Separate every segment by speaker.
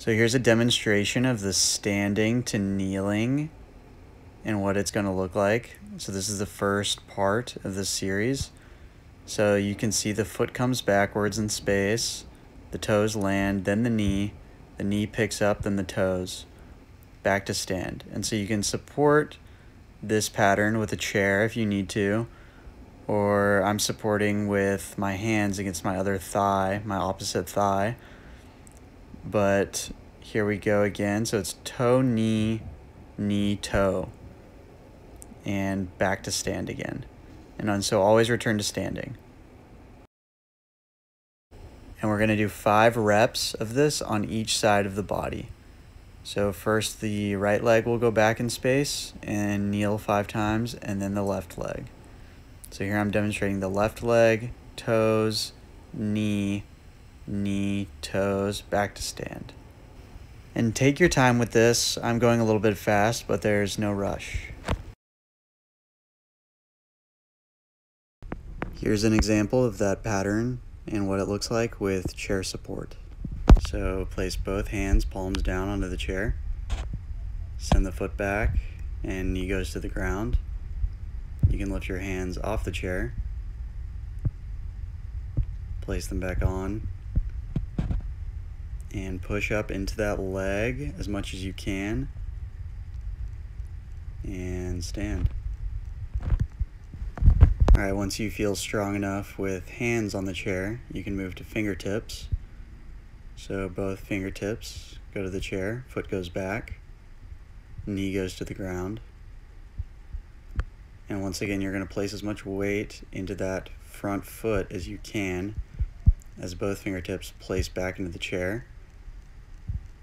Speaker 1: So here's a demonstration of the standing to kneeling and what it's going to look like. So this is the first part of this series. So you can see the foot comes backwards in space, the toes land, then the knee picks up, then the toes, back to stand. And so you can support this pattern with a chair if you need to, or I'm supporting with my hands against my other thigh, my opposite thigh. But here we go again. So it's toe, knee, knee, toe, and back to stand again. And so always return to standing. And we're going to do 5 reps of this on each side of the body. So first the right leg will go back in space and kneel 5 times, and then the left leg. So here I'm demonstrating the left leg, toes, knee, knee, toes, back to stand. And take your time with this. I'm going a little bit fast, but there's no rush. Here's an example of that pattern and what it looks like with chair support. So place both hands, palms down onto the chair. Send the foot back and knee goes to the ground. You can lift your hands off the chair. Place them back on. And push up into that leg as much as you can. And stand. Alright, once you feel strong enough with hands on the chair, you can move to fingertips. So both fingertips go to the chair, foot goes back, knee goes to the ground. And once again, you're going to place as much weight into that front foot as you can as both fingertips place back into the chair.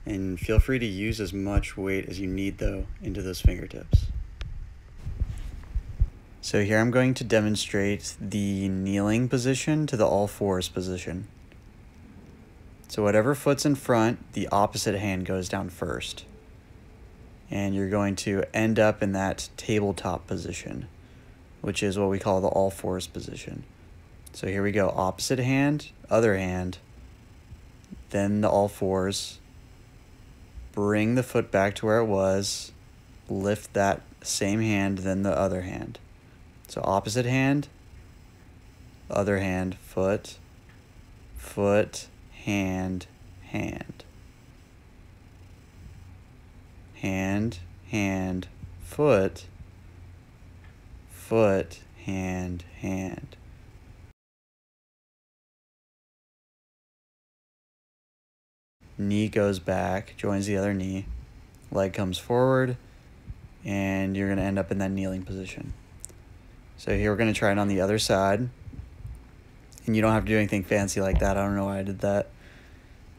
Speaker 1: And feel free to use as much weight as you need, though, into those fingertips. So here I'm going to demonstrate the kneeling position to the all fours position. So whatever foot's in front, the opposite hand goes down first. And you're going to end up in that tabletop position, which is what we call the all fours position. So here we go, opposite hand, other hand, then the all fours. Bring the foot back to where it was, lift that same hand, then the other hand. So opposite hand, other hand, foot, foot, hand, hand. Hand, hand, foot, foot, hand, hand. Knee goes back, joins the other knee, leg comes forward, and you're going to end up in that kneeling position. So here we're going to try it on the other side. And you don't have to do anything fancy like that. I don't know why I did that.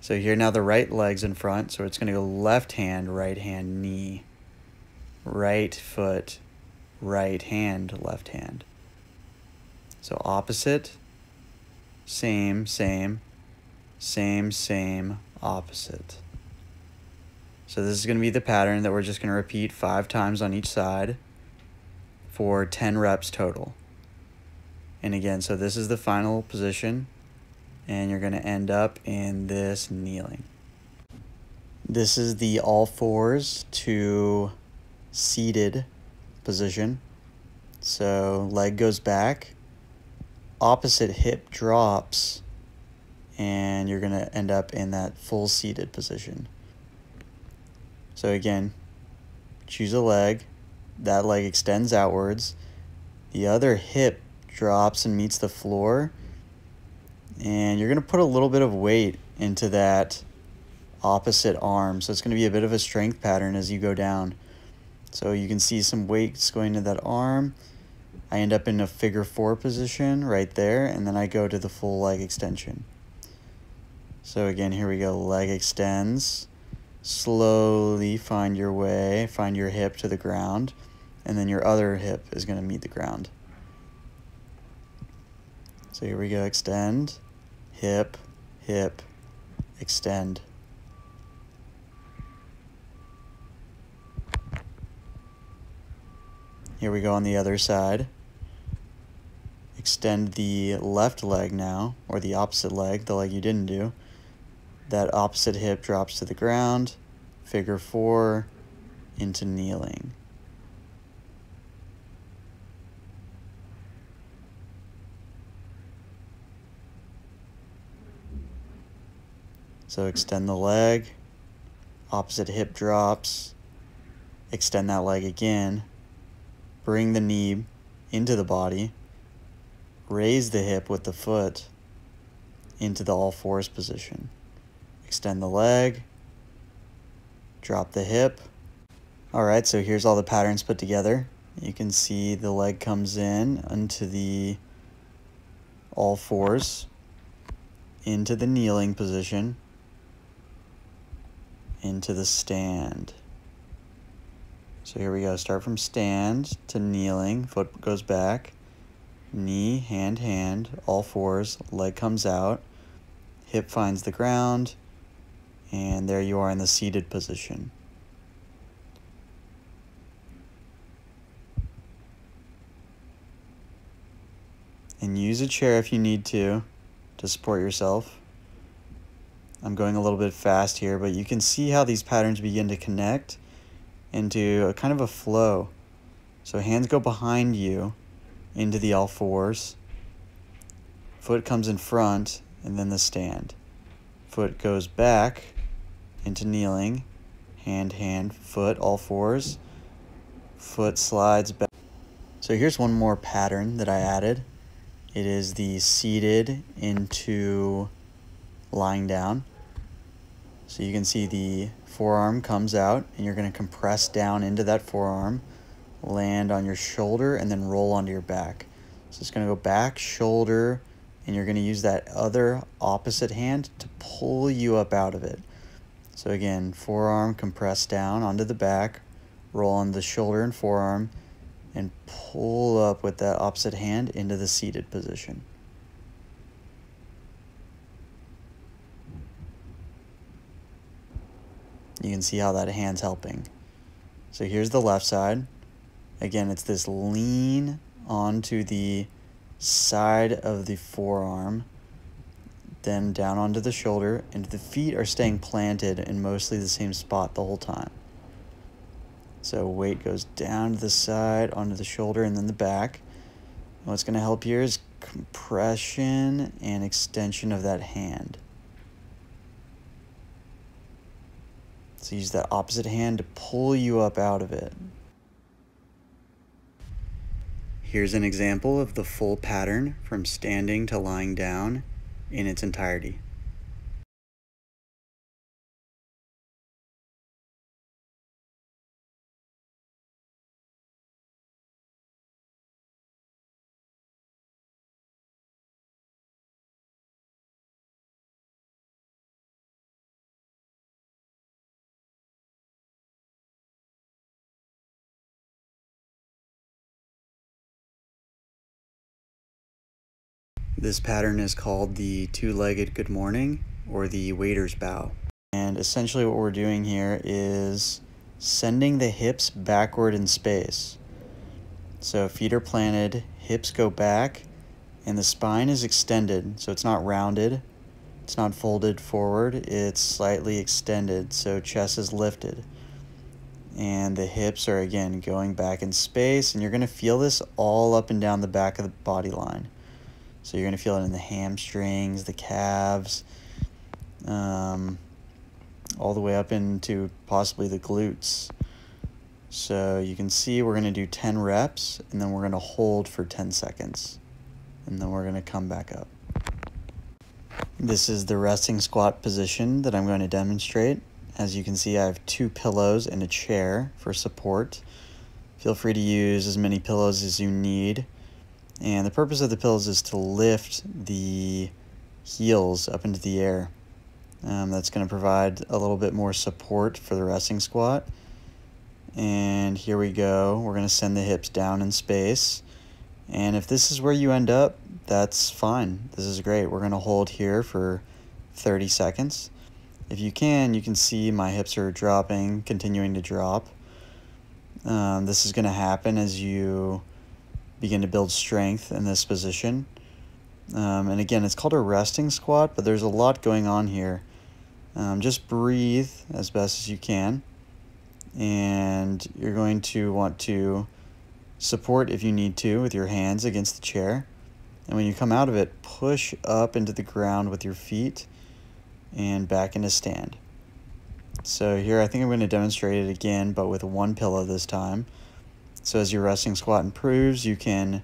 Speaker 1: So here now the right leg's in front. So it's going to go left hand, right hand, knee. Right foot, right hand, left hand. So opposite, same, same, same, same, opposite. So this is going to be the pattern that we're just going to repeat 5 times on each side for 10 reps total. And again, so this is the final position, and you're going to end up in this kneeling. This is the all fours to seated position. So leg goes back, opposite hip drops, and you're going to end up in that full seated position. So again, choose a leg. That leg extends outwards. The other hip drops and meets the floor. And you're going to put a little bit of weight into that opposite arm. So it's going to be a bit of a strength pattern as you go down. So you can see some weights going to that arm. I end up in a figure 4 position right there. And then I go to the full leg extension. So again, here we go. Leg extends. Slowly find your way, find your hip to the ground, and then your other hip is going to meet the ground. So here we go, extend, hip, hip, extend. Here we go on the other side. Extend the left leg now, or the opposite leg, the leg you didn't do. That opposite hip drops to the ground, figure 4 into kneeling. So extend the leg, opposite hip drops, extend that leg again, bring the knee into the body, raise the hip with the foot into the all fours position. Extend the leg, drop the hip. All right, so here's all the patterns put together. You can see the leg comes in into the all fours, into the kneeling position, into the stand. So here we go, start from stand to kneeling, foot goes back, knee, hand, all fours, leg comes out, hip finds the ground, and there you are in the seated position. And use a chair if you need to support yourself. I'm going a little bit fast here, but you can see how these patterns begin to connect into a kind of a flow. So hands go behind you into the all fours. Foot comes in front, and then the stand. Foot goes back into kneeling. Hand, foot, all fours. Foot slides back. So here's one more pattern that I added. It is the seated into lying down. So you can see the forearm comes out, and you're going to compress down into that forearm, land on your shoulder, and then roll onto your back. So it's going to go back, shoulder, and you're going to use that other opposite hand to pull you up out of it. So again, forearm compress down onto the back, roll on the shoulder and forearm, and pull up with that opposite hand into the seated position. You can see how that hand's helping. So here's the left side. Again, it's this lean onto the side of the forearm, then down onto the shoulder, and the feet are staying planted in mostly the same spot the whole time. So weight goes down to the side, onto the shoulder, and then the back. And what's going to help here is compression and extension of that hand. So use that opposite hand to pull you up out of it. Here's an example of the full pattern from standing to lying down in its entirety. This pattern is called the two-legged good morning, or the waiter's bow. And essentially what we're doing here is sending the hips backward in space. So feet are planted, hips go back, and the spine is extended. So it's not rounded, it's not folded forward, it's slightly extended, so chest is lifted. And the hips are again going back in space, and you're going to feel this all up and down the back of the body line. So you're going to feel it in the hamstrings, the calves, all the way up into possibly the glutes. So you can see we're going to do 10 reps, and then we're going to hold for 10 seconds. And then we're going to come back up. This is the resting squat position that I'm going to demonstrate. As you can see, I have 2 pillows and a chair for support. Feel free to use as many pillows as you need. And the purpose of the pillows is to lift the heels up into the air. That's going to provide a little bit more support for the resting squat. And here we go. We're going to send the hips down in space. And if this is where you end up, that's fine. This is great. We're going to hold here for 30 seconds. If you can see my hips are dropping, continuing to drop. This is going to happen as you begin to build strength in this position. And again, it's called a resting squat, but there's a lot going on here. Just breathe as best as you can. And you're going to want to support if you need to with your hands against the chair. And when you come out of it, push up into the ground with your feet and back into stand. So here I think I'm going to demonstrate it again, but with one pillow this time. So as your resting squat improves, you can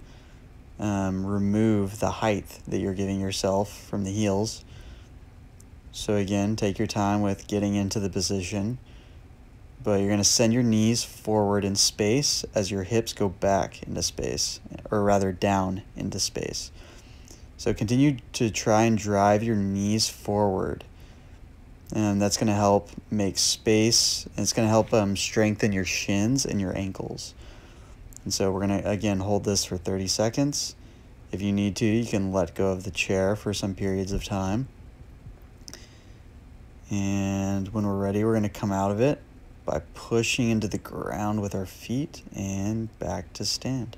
Speaker 1: remove the height that you're giving yourself from the heels. So again, take your time with getting into the position, but you're going to send your knees forward in space as your hips go back into space, or rather down into space. So continue to try and drive your knees forward, and that's going to help make space, and it's going to help strengthen your shins and your ankles. And so we're going to, again, hold this for 30 seconds. If you need to, you can let go of the chair for some periods of time. And when we're ready, we're going to come out of it by pushing into the ground with our feet and back to stand.